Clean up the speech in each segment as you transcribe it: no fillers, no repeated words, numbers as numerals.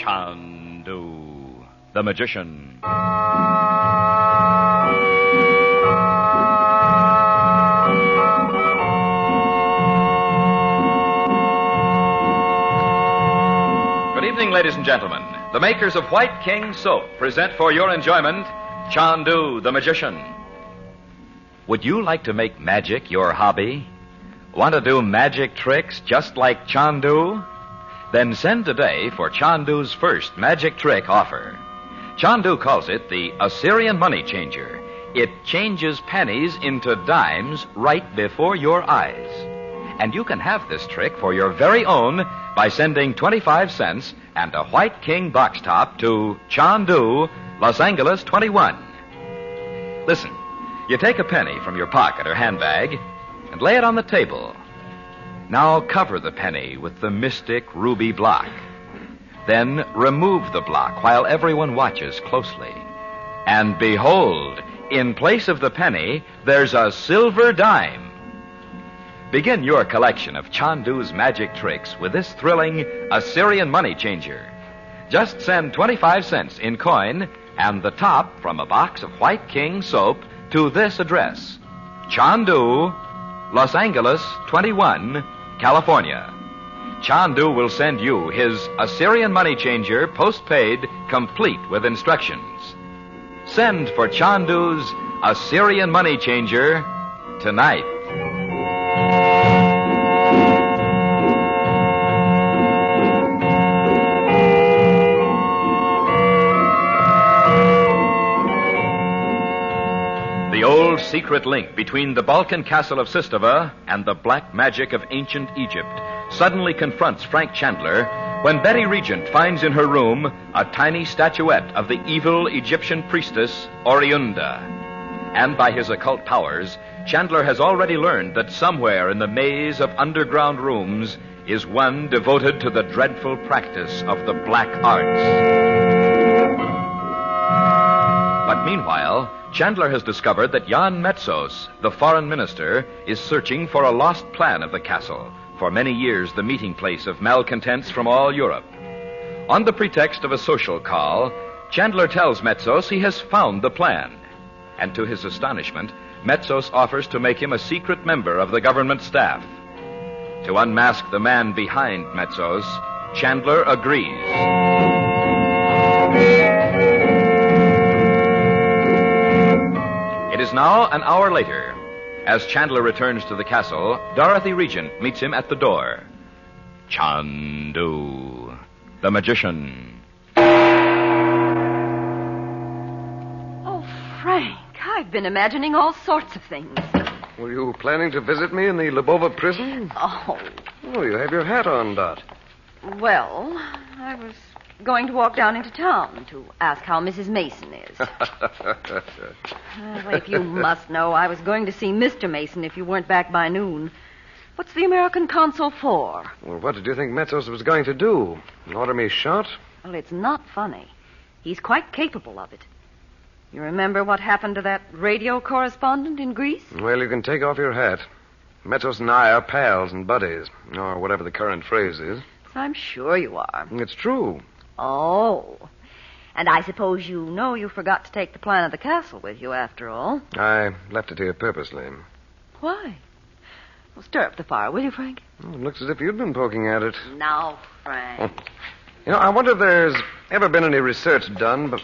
Chandu the Magician. Good evening, ladies and gentlemen. The makers of White King Soap present for your enjoyment Chandu the Magician. Would you like to make magic your hobby? Want to do magic tricks just like Chandu? Then send today for Chandu's first magic trick offer. Chandu calls it the Assyrian money changer. It changes pennies into dimes right before your eyes. And you can have this trick for your very own by sending 25 cents and a White King box top to Chandu, Los Angeles 21. Listen, you take a penny from your pocket or handbag and lay it on the table. Now cover the penny with the mystic ruby block. Then remove the block while everyone watches closely. And behold, in place of the penny, there's a silver dime. Begin your collection of Chandu's magic tricks with this thrilling Assyrian money changer. Just send 25 cents in coin and the top from a box of White King soap to this address: Chandu, Los Angeles 21, California. Chandu will send you his Assyrian money changer postpaid, complete with instructions. Send for Chandu's Assyrian money changer tonight. The old secret link between the Balkan castle of Sistava and the black magic of ancient Egypt suddenly confronts Frank Chandler when Betty Regent finds in her room a tiny statuette of the evil Egyptian priestess Oriunda. And by his occult powers, Chandler has already learned that somewhere in the maze of underground rooms is one devoted to the dreadful practice of the black arts. But meanwhile, Chandler has discovered that Jan Metzos, the foreign minister, is searching for a lost plan of the castle, for many years the meeting place of malcontents from all Europe. On the pretext of a social call, Chandler tells Metzos he has found the plan. And to his astonishment, Metzos offers to make him a secret member of the government staff. To unmask the man behind Metzos, Chandler agrees. It is now an hour later. As Chandler returns to the castle, Dorothy Regent meets him at the door. Chandu the Magician. Oh, Frank, I've been imagining all sorts of things. Were you planning to visit me in the Lubova prison? Oh, You have your hat on, Dot. well, I was going to walk down into town to ask how Mrs. Mason is. Well, if you must know, I was going to see Mr. Mason if you weren't back by noon. What's the American consul for? Well, what did you think Metzos was going to do? Order me shot? Well, it's not funny. He's quite capable of it. You remember what happened to that radio correspondent in Greece? Well, you can take off your hat. Metzos and I are pals and buddies, or whatever the current phrase is. I'm sure you are. It's true. Oh. And I suppose you know you forgot to take the plan of the castle with you, after all. I left it here purposely. Why? Well, stir up the fire, will you, Frank? It looks as if you'd been poking at it. Now, Frank. I wonder if there's ever been any research done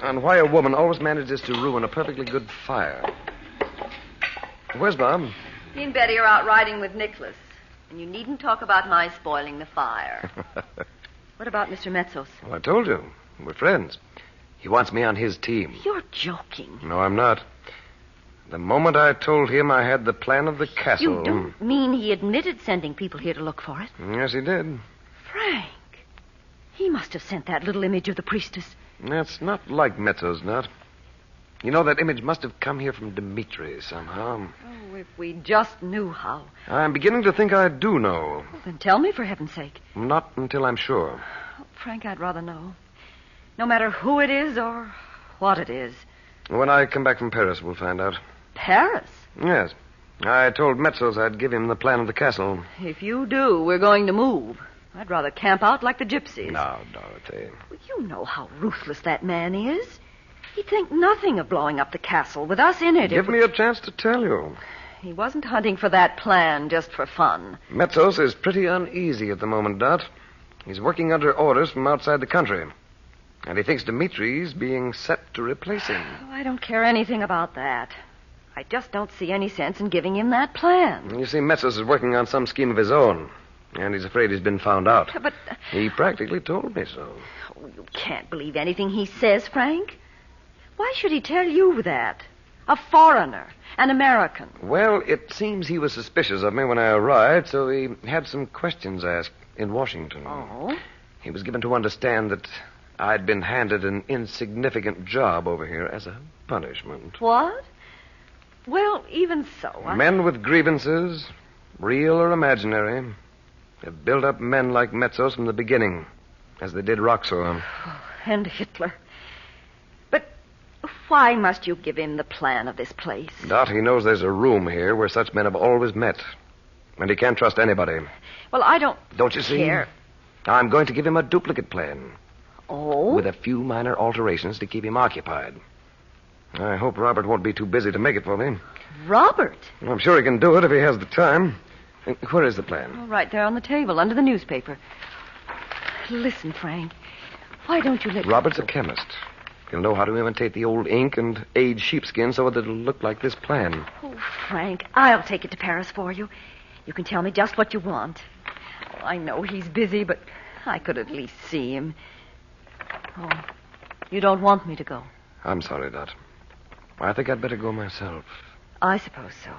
on why a woman always manages to ruin a perfectly good fire. Where's Bob? He and Betty are out riding with Nicholas. And you needn't talk about my spoiling the fire. What about Mr. Metzos? Well, I told you. We're friends. He wants me on his team. You're joking. No, I'm not. The moment I told him I had the plan of the castle... You don't mean he admitted sending people here to look for it? Yes, he did. Frank, he must have sent that little image of the priestess. That's not like Metzos, not. You know, that image must have come here from Dmitri somehow. Oh, if we just knew how. I'm beginning to think I do know. Well, then tell me, for heaven's sake. Not until I'm sure. Oh, Frank, I'd rather know. No matter who it is or what it is. When I come back from Paris, we'll find out. Paris? Yes. I told Metzos I'd give him the plan of the castle. If you do, we're going to move. I'd rather camp out like the gypsies. Now, Dorothy. Well, you know how ruthless that man is. He'd think nothing of blowing up the castle with us in it. Give me a chance to tell you. He wasn't hunting for that plan just for fun. Metzos is pretty uneasy at the moment, Dot. He's working under orders from outside the country. And he thinks Dimitri's being set to replace him. Oh, I don't care anything about that. I just don't see any sense in giving him that plan. You see, Metzos is working on some scheme of his own. And he's afraid he's been found out. But... He practically told me so. Oh, you can't believe anything he says, Frank. Why should he tell you that? A foreigner, an American. Well, it seems he was suspicious of me when I arrived, so he had some questions asked in Washington. Oh? He was given to understand that I'd been handed an insignificant job over here as a punishment. What? Well, even so, Men with grievances, real or imaginary, have built up men like Metzos from the beginning, as they did Roxor. Oh, and Hitler. But why must you give him the plan of this place? Dot, he knows there's a room here where such men have always met. And he can't trust anybody. Well, I don't... Don't you see? Care. I'm going to give him a duplicate plan. Oh? With a few minor alterations to keep him occupied. I hope Robert won't be too busy to make it for me. Robert? I'm sure he can do it if he has the time. Where is the plan? Oh, right there on the table, under the newspaper. Listen, Frank. Why don't you let... Robert's a chemist. He'll know how to imitate the old ink and age sheepskin so that it'll look like this plan. Oh, Frank, I'll take it to Paris for you. You can tell me just what you want. Oh, I know he's busy, but I could at least see him. Oh, you don't want me to go? I'm sorry, Dot. I think I'd better go myself. I suppose so.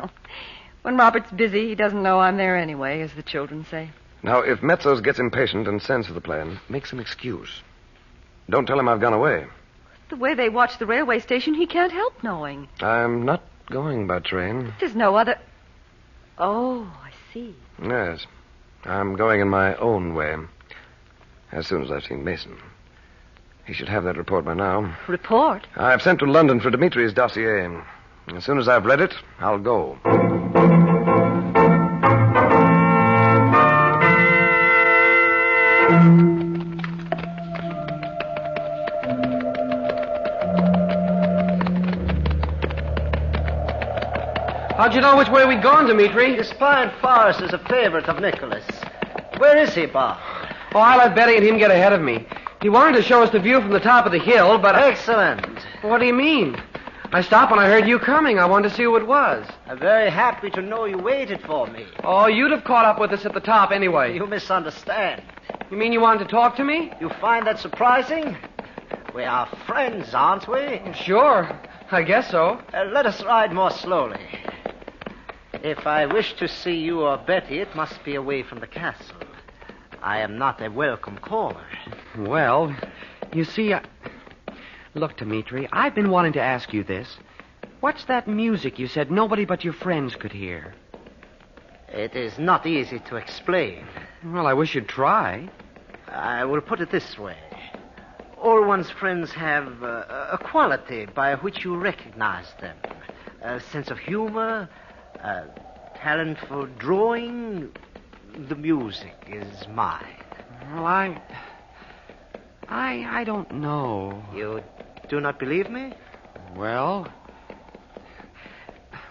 Oh, when Robert's busy, he doesn't know I'm there anyway, as the children say. Now, if Metzos gets impatient and sends for the plan, make some excuse. Don't tell him I've gone away. The way they watch the railway station, he can't help knowing. I'm not going by train. There's no other... Oh, I see. Yes. I'm going in my own way. As soon as I've seen Mason. He should have that report by now. Report? I've sent to London for Dimitri's dossier. As soon as I've read it, I'll go. How'd you know which way we'd gone, Dimitri? This pine forest is a favorite of Nicholas. Where is he, Bob? Oh, I let Betty and him get ahead of me. He wanted to show us the view from the top of the hill, but... Excellent. What do you mean? I stopped when I heard you coming. I wanted to see who it was. I'm very happy to know you waited for me. Oh, you'd have caught up with us at the top anyway. You misunderstand. You mean you wanted to talk to me? You find that surprising? We are friends, aren't we? Sure. I guess so. Let us ride more slowly. If I wish to see you or Betty, it must be away from the castle. I am not a welcome caller. Well, you see, Look, Dimitri, I've been wanting to ask you this. What's that music you said nobody but your friends could hear? It is not easy to explain. Well, I wish you'd try. I will put it this way. All one's friends have a quality by which you recognize them. A sense of humor, a talent for drawing. The music is mine. Well, I don't know. You do not believe me? Well,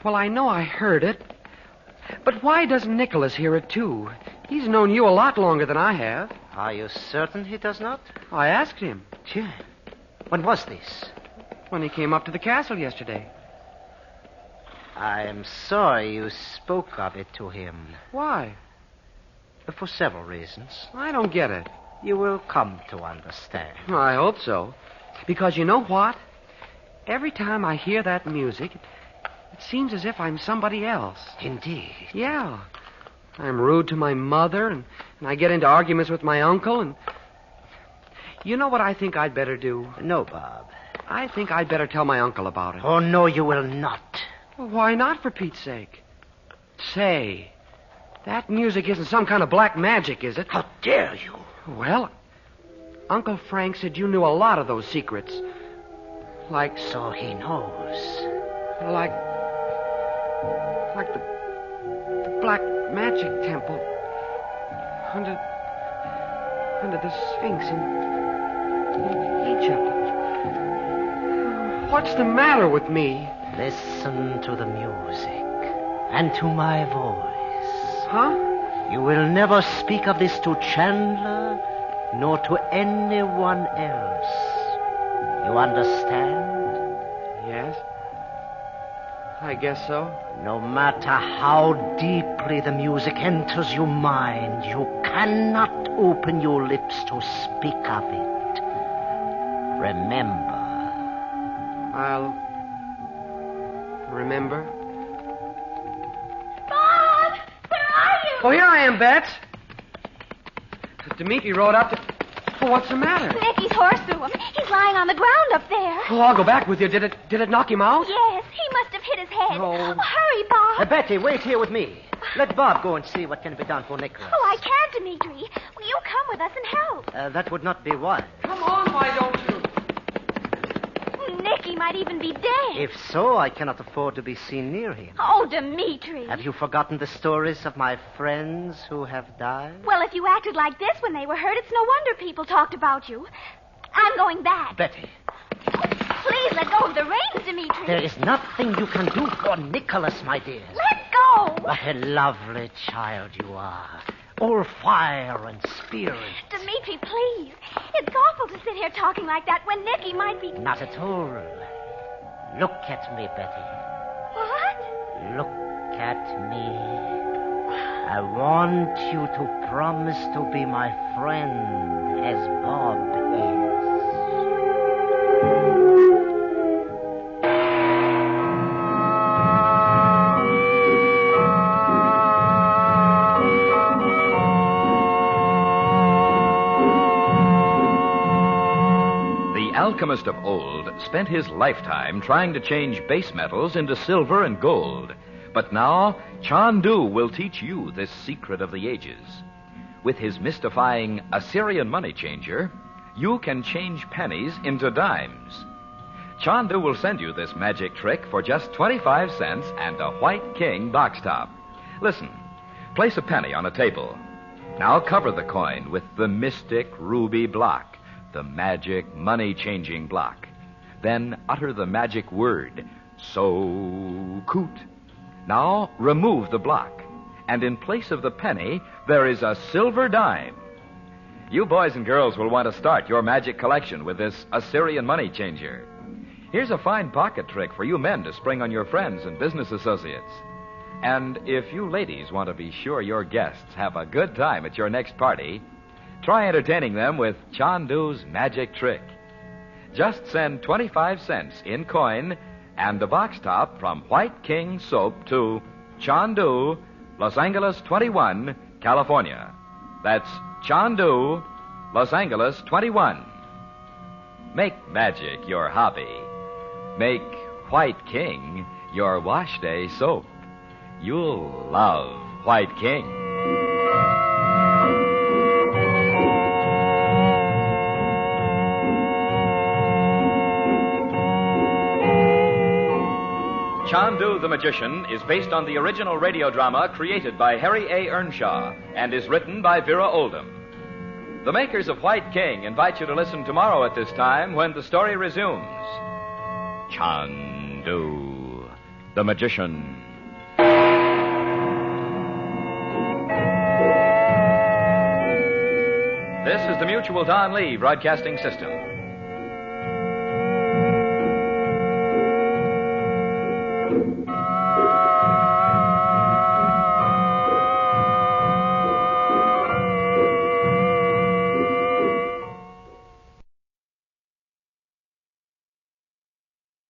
I know I heard it. But why doesn't Nicholas hear it, too? He's known you a lot longer than I have. Are you certain he does not? I asked him. Sure. When was this? When he came up to the castle yesterday. I am sorry you spoke of it to him. Why? For several reasons. I don't get it. You will come to understand. Well, I hope so. Because you know what? Every time I hear that music, it seems as if I'm somebody else. Indeed. Yeah. I'm rude to my mother, and I get into arguments with my uncle, and... You know what I think I'd better do? No, Bob. I think I'd better tell my uncle about it. Oh, no, you will not. Well, why not, for Pete's sake? Say, that music isn't some kind of black magic, is it? How dare you? Well, Uncle Frank said you knew a lot of those secrets. Like... So he knows. Like the Black Magic Temple. Under the Sphinx in Egypt. What's the matter with me? Listen to the music and to my voice. Huh? You will never speak of this to Chandler, nor to anyone else. You understand? Yes. I guess so. No matter how deeply the music enters your mind, you cannot open your lips to speak of it. Remember. I'll remember. Bob! Where are you? Oh, here I am, Bets. Dimitri rode up to... Oh, what's the matter? Nicky's horse threw him. He's lying on the ground up there. Oh, I'll go back with you. Did it knock him out? Yes, he must have hit his head. Oh. Hurry, Bob. Betty, wait here with me. Let Bob go and see what can be done for Nicholas. Oh, I can't, Dimitri. Will you come with us and help? That would not be wise. Come on, why don't you? Nicky might even be dead. If so, I cannot afford to be seen near him. Oh, Dimitri. Have you forgotten the stories of my friends who have died? Well, if you acted like this when they were hurt, it's no wonder people talked about you. I'm going back. Betty, Please let go of the reins, Dimitri. there is nothing you can do for Nicholas, my dear. Let go. What a lovely child you are. All fire and spirit. Dimitri, please. It's awful to sit here talking like that when Nicky might be... Not at all. Look at me, Betty. What? Look at me. I want you to promise to be my friend as Bob is. The alchemist of old spent his lifetime trying to change base metals into silver and gold. But now, Chandu will teach you this secret of the ages. With his mystifying Assyrian money changer, you can change pennies into dimes. Chandu will send you this magic trick for just 25 cents and a white king box top. Listen, place a penny on a table. Now cover the coin with the mystic ruby block, the magic money-changing block. Then utter the magic word, so-coot. Now remove the block, and in place of the penny, there is a silver dime. You boys and girls will want to start your magic collection with this Assyrian money changer. Here's a fine pocket trick for you men to spring on your friends and business associates. And if you ladies want to be sure your guests have a good time at your next party, try entertaining them with Chandu's magic trick. Just send 25 cents in coin and a box top from White King Soap to Chandu, Los Angeles 21, California. That's Chandu, Los Angeles 21. Make magic your hobby. Make White King your wash day soap. You'll love White King. Chandu the Magician is based on the original radio drama created by Harry A. Earnshaw and is written by Vera Oldham. The makers of White King invite you to listen tomorrow at this time when the story resumes. Chandu the Magician. This is the Mutual Don Lee Broadcasting System.